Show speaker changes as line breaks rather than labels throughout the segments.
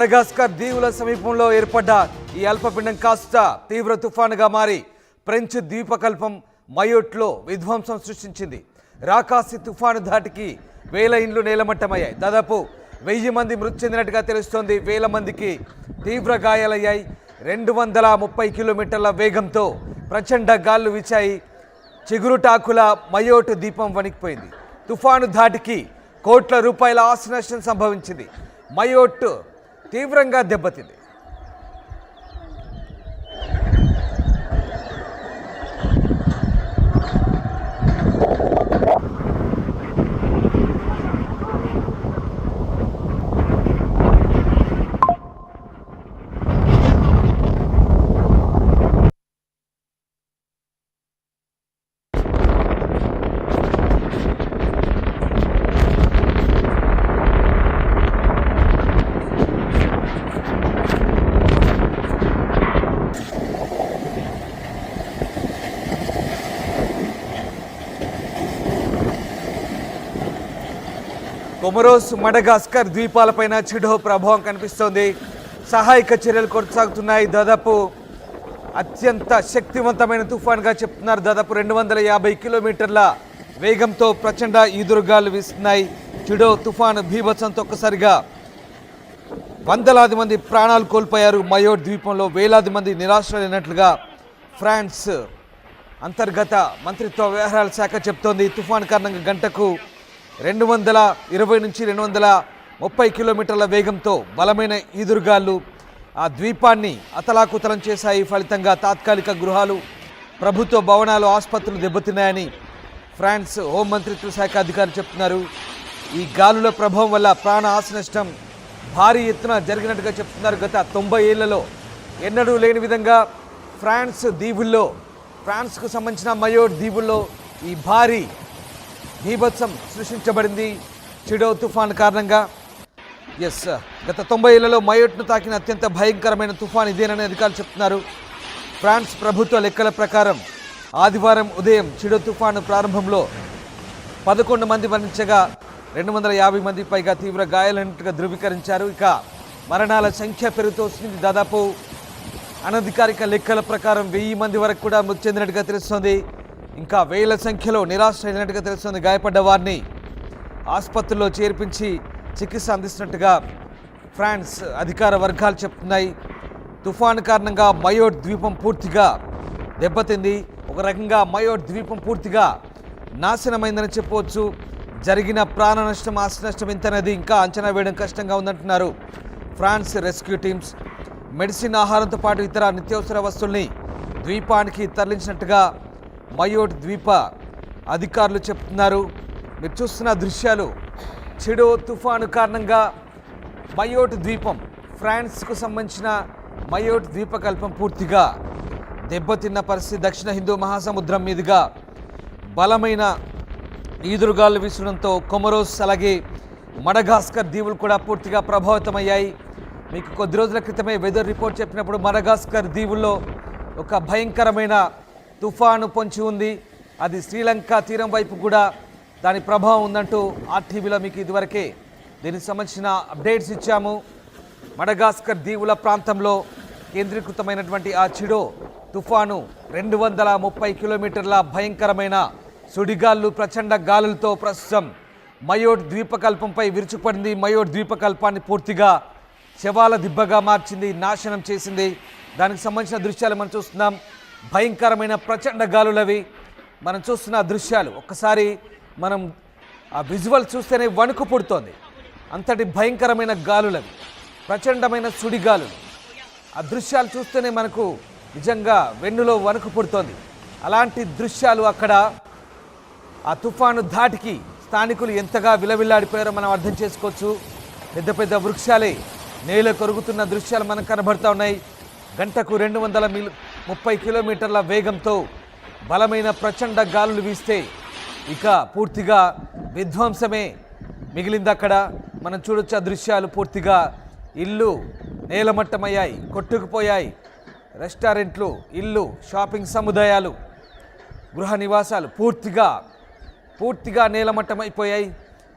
Madagascar దీవుల సమీపంలో ఏర్పడ్డ ఈ అల్పపీడనం కాస్త తీవ్ర తుఫానుగా మారి ఫ్రెంచ్ ద్వీపకల్పం మయోట్లో విధ్వంసం సృష్టించింది. రాకాసి తుఫాను ధాటికి వేల ఇండ్లు నేలమట్టమయ్యాయి. దాదాపు 1000 మంది మృతి చెందినట్టుగా తెలుస్తోంది. వేల మందికి తీవ్ర గాయాలయ్యాయి. 230 కిలోమీటర్ల వేగంతో ప్రచండ గాళ్లు వీచాయి. చిగురుటాకుల మయోట్ ద్వీపం వణికిపోయింది. తుఫాను ధాటికి కోట్ల రూపాయల ఆస్తి నష్టం సంభవించింది. మయోట్ తీవ్రంగా దెబ్బతింది. కొమరోస్ మడగాస్కర్ ద్వీపాలపైన చిడో ప్రభావం కనిపిస్తోంది. సహాయక చర్యలు కొనసాగుతున్నాయి. దాదాపు అత్యంత శక్తివంతమైన తుఫాన్గా చెప్తున్నారు. దాదాపు 250 కిలోమీటర్ల వేగంతో ప్రచండ ఈదురుగాలు వీస్తున్నాయి. చిడో తుఫాను బీభత్సంతో ఒక్కసారిగా వందలాది మంది ప్రాణాలు కోల్పోయారు. మయోట్ ద్వీపంలో వేలాది మంది నిరాశ్రయులైనట్లుగా ఫ్రాన్స్ అంతర్గత మంత్రిత్వ వ్యవహారాల శాఖ చెప్తోంది. తుఫాను కారణంగా గంటకు 220 నుంచి 230 కిలోమీటర్ల వేగంతో బలమైన ఈదురుగాలు ఆ ద్వీపాన్ని అతలాకుతలం చేశాయి. ఫలితంగా తాత్కాలిక గృహాలు, ప్రభుత్వ భవనాలు, ఆసుపత్రులు దెబ్బతిన్నాయని ఫ్రాన్స్ హోంమంత్రిత్వ శాఖ అధికారులు చెప్తున్నారు. ఈ గాలుల ప్రభావం వల్ల ప్రాణ ఆస్తి నష్టం భారీ ఎత్తున జరిగినట్టుగా చెప్తున్నారు. గత 90 ఏళ్లలో ఎన్నడూ లేని విధంగా ఫ్రాన్స్కు సంబంధించిన మయోట్ దీవుల్లో ఈ భారీ బీభత్సం సృష్టించబడింది చిడో తుఫాన్ కారణంగా. గత 90 ఏళ్లలో మయోట్ను తాకిన అత్యంత భయంకరమైన తుఫాన్ ఇదేనని అధికారులు చెప్తున్నారు. ఫ్రాన్స్ ప్రభుత్వ లెక్కల ప్రకారం ఆదివారం ఉదయం చిడో తుఫాను ప్రారంభంలో 11 మంది మరణించగా 250 మంది పైగా తీవ్ర గాయాలైనట్టుగా ధృవీకరించారు. ఇక మరణాల సంఖ్య పెరుగుతూ వస్తుంది. దాదాపు అనధికారిక లెక్కల ప్రకారం 1000 మంది వరకు కూడా మృతి చెందినట్టుగా తెలుస్తోంది. ఇంకా వేల సంఖ్యలో నిరాశ్రయులైనట్టుగా తెలుస్తుంది. గాయపడ్డ వారిని ఆసుపత్రుల్లో చేర్పించి చికిత్స అందిస్తున్నట్టుగా ఫ్రాన్స్ అధికార వర్గాలు చెప్తున్నాయి. తుఫాను కారణంగా మయోట్ ద్వీపం పూర్తిగా దెబ్బతింది. ఒక రకంగా మయోట్ ద్వీపం పూర్తిగా నాశనమైందని చెప్పవచ్చు. జరిగిన ప్రాణ నష్టం, ఆస్తి నష్టం ఎంతనేది ఇంకా అంచనా వేయడం కష్టంగా ఉందంటున్నారు ఫ్రాన్స్ రెస్క్యూ టీమ్స్. మెడిసిన్, ఆహారంతో పాటు ఇతర నిత్యావసర వస్తువుల్ని ద్వీపానికి తరలించినట్టుగా మయోట్ ద్వీప అధికారులు చెప్తున్నారు. మీరు చూస్తున్న దృశ్యాలు చిడో తుఫాను కారణంగా మయోట్ ద్వీపం, ఫ్రాన్స్కు సంబంధించిన మయోట్ ద్వీపకల్పం పూర్తిగా దెబ్బతిన్న పరిస్థితి. దక్షిణ హిందూ మహాసముద్రం మీదుగా బలమైన ఈదురుగాలు వీసడంతో కొమరోస్ అలాగే మడగాస్కర్ దీవులు కూడా పూర్తిగా ప్రభావితమయ్యాయి. మీకు కొద్ది రోజుల క్రితమే వెదర్ రిపోర్ట్ చెప్పినప్పుడు మడగాస్కర్ దీవుల్లో ఒక భయంకరమైన తుఫాను పొంచి ఉంది. అది శ్రీలంక తీరం వైపు కూడా దాని ప్రభావం ఉందంటూ ఆర్టీవీలో మీకు ఇదివరకే దీనికి సంబంధించిన అప్డేట్స్ ఇచ్చాము. మడగాస్కర్ దీవుల ప్రాంతంలో కేంద్రీకృతమైనటువంటి ఆ చిడో తుఫాను 230 కిలోమీటర్ల భయంకరమైన సుడిగాళ్ళు, ప్రచండ గాలులతో ప్రస్తుతం మయోట్ ద్వీపకల్పంపై విరుచుపడింది. మయోట్ ద్వీపకల్పాన్ని పూర్తిగా శవాల దిబ్బగా మార్చింది, నాశనం చేసింది. దానికి సంబంధించిన దృశ్యాలు మనం చూస్తున్నాం. భయంకరమైన ప్రచండ గాలులవి మనం చూస్తున్న దృశ్యాలు. ఒక్కసారి మనం ఆ విజువల్ చూస్తేనే వణుకు పుడుతోంది. అంతటి భయంకరమైన గాలులవి, ప్రచండమైన సుడిగాలులు. ఆ దృశ్యాలు చూస్తేనే మనకు నిజంగా వెన్నులో వణుకు పుడుతోంది. అలాంటి దృశ్యాలు అక్కడ ఆ తుఫాను ధాటికి స్థానికులు ఎంతగా విలవిల్లాడిపోయారో మనం అర్థం చేసుకోవచ్చు. పెద్ద పెద్ద వృక్షాలే నేల కొరుగుతున్న దృశ్యాలు మనకు కనబడుతూ ఉన్నాయి. గంటకు 230 కిలోమీటర్ల వేగంతో బలమైన ప్రచండ గాలులు వీస్తే ఇక పూర్తిగా విధ్వంసమే మిగిలింది. అక్కడ మనం చూడొచ్చు ఆ దృశ్యాలు. పూర్తిగా ఇల్లు నేలమట్టమయ్యాయి, కొట్టుకుపోయాయి. రెస్టారెంట్లు, ఇల్లు, షాపింగ్ సముదాయాలు, గృహ నివాసాలు పూర్తిగా నేలమట్టమైపోయాయి.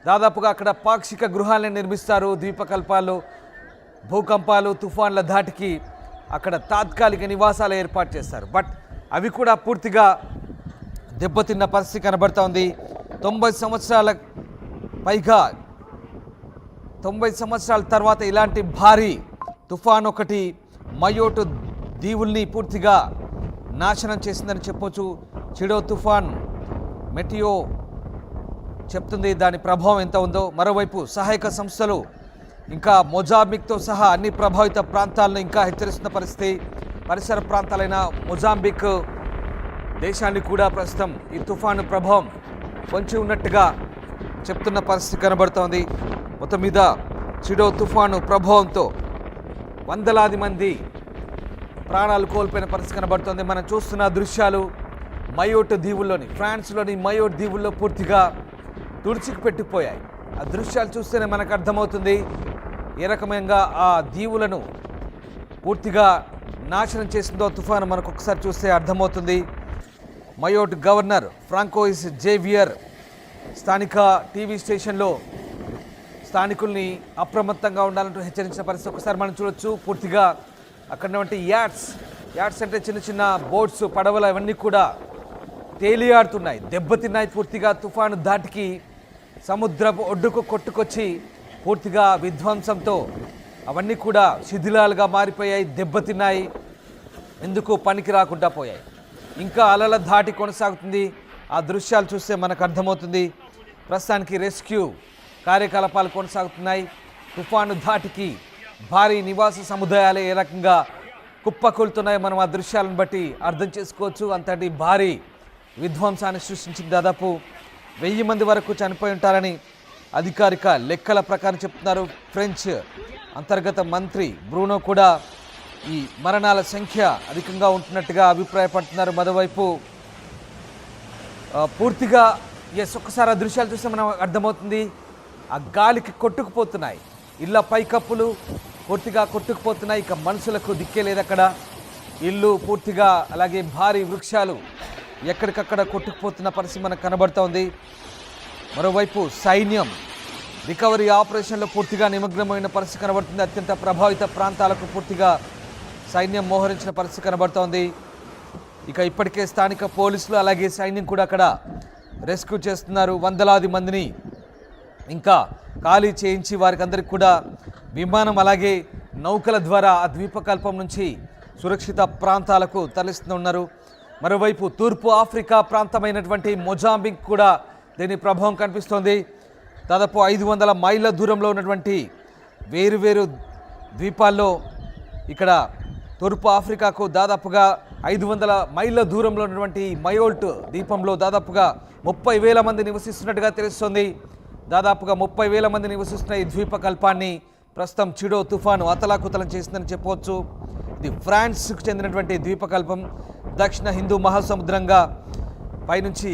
దాదాపుగా అక్కడ పాక్షిక గృహాలను నిర్మిస్తారు ద్వీపకల్పాల్లో. భూకంపాలు తుఫాన్ల ధాటికి అక్కడ తాత్కాలిక నివాసాలు ఏర్పాటు చేస్తారు. బట్ అవి కూడా పూర్తిగా దెబ్బతిన్న పరిస్థితి కనబడుతోంది. 90 సంవత్సరాల తర్వాత ఇలాంటి భారీ తుఫాన్ ఒకటి మయోటు దీవుల్ని పూర్తిగా నాశనం చేసిందని చెప్పొచ్చు. చిడో తుఫాన్ మెటియో చెప్తుంది దాని ప్రభావం ఎంత ఉందో. మరోవైపు సహాయక సంస్థలు ఇంకా మొజాంబిక్తో సహా అన్ని ప్రభావిత ప్రాంతాలను ఇంకా హెచ్చరిస్తున్న పరిస్థితి. పరిసర ప్రాంతాలైన మొజాంబిక్ దేశాన్ని కూడా ప్రస్తుతం ఈ తుఫాను ప్రభావం పొంచి ఉన్నట్టుగా చెప్తున్న పరిస్థితి కనబడుతోంది. మొత్తం మీద చిడో తుఫాను ప్రభావంతో వందలాది మంది ప్రాణాలు కోల్పోయిన పరిస్థితి కనబడుతోంది. మనం చూస్తున్న దృశ్యాలు మయోట్ దీవుల్లోని, ఫ్రాన్స్లోని మయోట్ దీవుల్లో పూర్తిగా తుడిచికి పెట్టిపోయాయి. ఆ దృశ్యాలు చూస్తేనే మనకు అర్థమవుతుంది ఏ రకమైన ఆ దీవులను పూర్తిగా నాశనం చేసిందో తుఫాను. మనకు ఒకసారి చూస్తే అర్థమవుతుంది. మయోట్ గవర్నర్ ఫ్రాంకోయిస్ జేవియర్ స్థానిక టీవీ స్టేషన్లో స్థానికుల్ని అప్రమత్తంగా ఉండాలంటూ హెచ్చరించిన పరిస్థితి ఒకసారి మనం చూడొచ్చు. పూర్తిగా అక్కడ ఉన్నటువంటి యాట్స్ అంటే చిన్న చిన్న బోట్స్, పడవలు అవన్నీ కూడా తేలియాడుతున్నాయి, దెబ్బతిన్నాయి. పూర్తిగా తుఫాను ధాటికి సముద్రపు ఒడ్డుకు కొట్టుకొచ్చి పూర్తిగా విధ్వంసంతో అవన్నీ కూడా శిథిలాలుగా మారిపోయాయి, దెబ్బతిన్నాయి, ఎందుకు పనికి రాకుండా పోయాయి. ఇంకా అలల ధాటి కొనసాగుతుంది. ఆ దృశ్యాలు చూస్తే మనకు అర్థమవుతుంది. ప్రస్తుతానికి రెస్క్యూ కార్యకలాపాలు కొనసాగుతున్నాయి. తుఫాను ధాటికి భారీ నివాస సముదాయాలు ఏ రకంగా కుప్పకూలుతున్నాయి మనం ఆ దృశ్యాలను బట్టి అర్థం చేసుకోవచ్చు. అంతటి భారీ విధ్వంసాన్ని సృష్టించింది. దాదాపు 1000 మంది వరకు చనిపోయి ఉంటారని అధికారిక లెక్కల ప్రకారం చెప్తున్నారు. ఫ్రెంచ్ అంతర్గత మంత్రి బ్రూనో కూడా ఈ మరణాల సంఖ్య అధికంగా ఉంటున్నట్టుగా అభిప్రాయపడుతున్నారు. మరోవైపు పూర్తిగా ఒక్కసారి ఆ దృశ్యాలు చూస్తే మనం అర్థమవుతుంది. ఆ గాలికి కొట్టుకుపోతున్నాయి ఇళ్ళ పైకప్పులు, పూర్తిగా కొట్టుకుపోతున్నాయి. ఇక మనుషులకు దిక్కే లేదు అక్కడ. ఇల్లు పూర్తిగా, అలాగే భారీ వృక్షాలు ఎక్కడికక్కడ కొట్టుకుపోతున్న పరిస్థితి మనకు కనబడుతోంది. మరోవైపు సైన్యం రికవరీ ఆపరేషన్లో పూర్తిగా నిమగ్నమైన పరిస్థితి కనబడుతుంది. అత్యంత ప్రభావిత ప్రాంతాలకు పూర్తిగా సైన్యం మోహరించిన పరిస్థితి కనబడుతోంది. ఇక ఇప్పటికే స్థానిక పోలీసులు అలాగే సైన్యం కూడా అక్కడ రెస్క్యూ చేస్తున్నారు. వందలాది మందిని ఇంకా ఖాళీ చేయించి వారికి అందరికి కూడా విమానం అలాగే నౌకల ద్వారా ఆ ద్వీపకల్పం నుంచి సురక్షిత ప్రాంతాలకు తరలిస్తున్నారు. మరోవైపు తూర్పు ఆఫ్రికా ప్రాంతమైనటువంటి మొజాంబిక్ కూడా దీని ప్రభావం కనిపిస్తోంది. దాదాపు 500 మైళ్ళ దూరంలో ఉన్నటువంటి వేరువేరు ద్వీపాల్లో ఇక్కడ తూర్పు ఆఫ్రికాకు దాదాపుగా 500 మైళ్ళ దూరంలో ఉన్నటువంటి మయోల్ట్ ద్వీపంలో దాదాపుగా 30,000 మంది నివసిస్తున్నట్టుగా తెలుస్తోంది. దాదాపుగా 30,000 మంది నివసిస్తున్న ఈ ద్వీపకల్పాన్ని ప్రస్తుతం చిడో తుఫాను అతలాకుతలం చేసిందని చెప్పవచ్చు. ఇది ఫ్రాన్స్కు చెందినటువంటి ద్వీపకల్పం. దక్షిణ హిందూ మహాసముద్రంగా పైనుంచి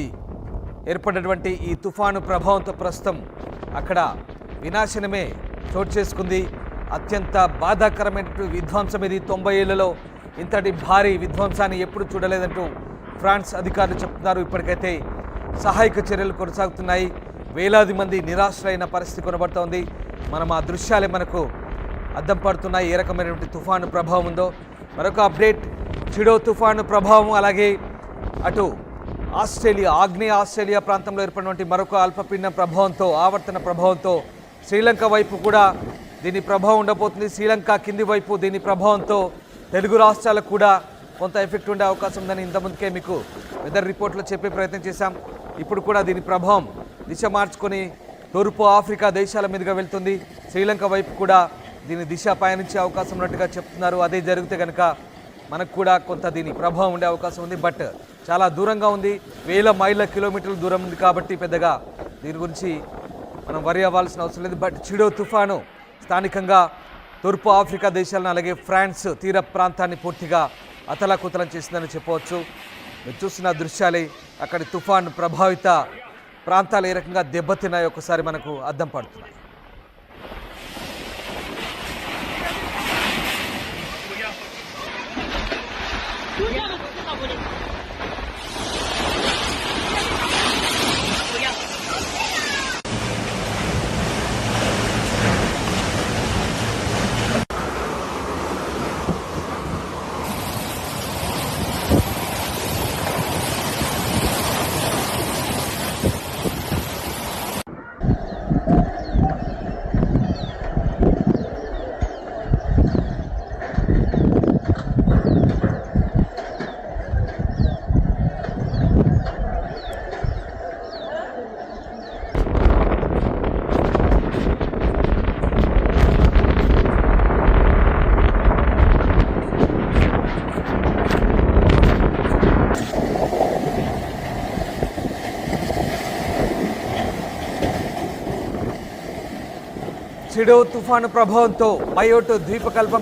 ఏర్పడినటువంటి ఈ తుఫాను ప్రభావంతో ప్రస్తుతం అక్కడ వినాశనమే చోటు చేసుకుంది. అత్యంత బాధాకరమైన విధ్వంసం ఇది. 90 ఏళ్లలో ఇంతటి భారీ విధ్వంసాన్ని ఎప్పుడు చూడలేదంటూ ఫ్రాన్స్ అధికారులు చెప్తున్నారు. ఇప్పటికైతే సహాయక చర్యలు కొనసాగుతున్నాయి. వేలాది మంది నిరాశ్రయైన పరిస్థితి కొనబడుతోంది. మనం ఆ దృశ్యాలే మనకు అద్దం పడుతున్నాయి ఏ రకమైనటువంటి తుఫాను ప్రభావం ఉందో. మరొక అప్డేట్, చిడో తుఫాను ప్రభావం అలాగే అటు ఆగ్నేయ ఆస్ట్రేలియా ప్రాంతంలో ఏర్పడినటువంటి మరొక అల్పపీడన ప్రభావంతో, ఆవర్తన ప్రభావంతో శ్రీలంక వైపు కూడా దీని ప్రభావం ఉండబోతుంది. శ్రీలంక కింది వైపు దీని ప్రభావంతో తెలుగు రాష్ట్రాలకు కూడా కొంత ఎఫెక్ట్ ఉండే అవకాశం ఉందని ఇంతకుముందుకే మీకు వెదర్ రిపోర్ట్లో చెప్పే ప్రయత్నం చేశాం. ఇప్పుడు కూడా దీని ప్రభావం దిశ మార్చుకొని తూర్పు ఆఫ్రికా దేశాల మీదుగా వెళ్తుంది. శ్రీలంక వైపు కూడా దీని దిశ పయనించే అవకాశం ఉన్నట్టుగా చెప్తున్నారు. అదే జరిగితే కనుక మనకు కూడా కొంత దీని ప్రభావం ఉండే అవకాశం ఉంది. బట్ చాలా దూరంగా ఉంది, 1000 మైళ్ళ కిలోమీటర్ల దూరం ఉంది కాబట్టి పెద్దగా దీని గురించి మనం వరి అవ్వాల్సిన అవసరం లేదు. బట్ చిడో తుఫాను స్థానికంగా తూర్పు ఆఫ్రికా దేశాలను అలాగే ఫ్రాన్స్ తీర ప్రాంతాన్ని పూర్తిగా అతలాకుతలం చేసిందని చెప్పవచ్చు. మీరు చూస్తున్న దృశ్యాలే అక్కడి తుఫాను ప్రభావిత ప్రాంతాలు ఏ రకంగా దెబ్బతిన్నాయో ఒకసారి మనకు అద్దం పడుతున్నాయి. చిడో తుఫాను ప్రభావంతో మయోట్ ద్వీపకల్పం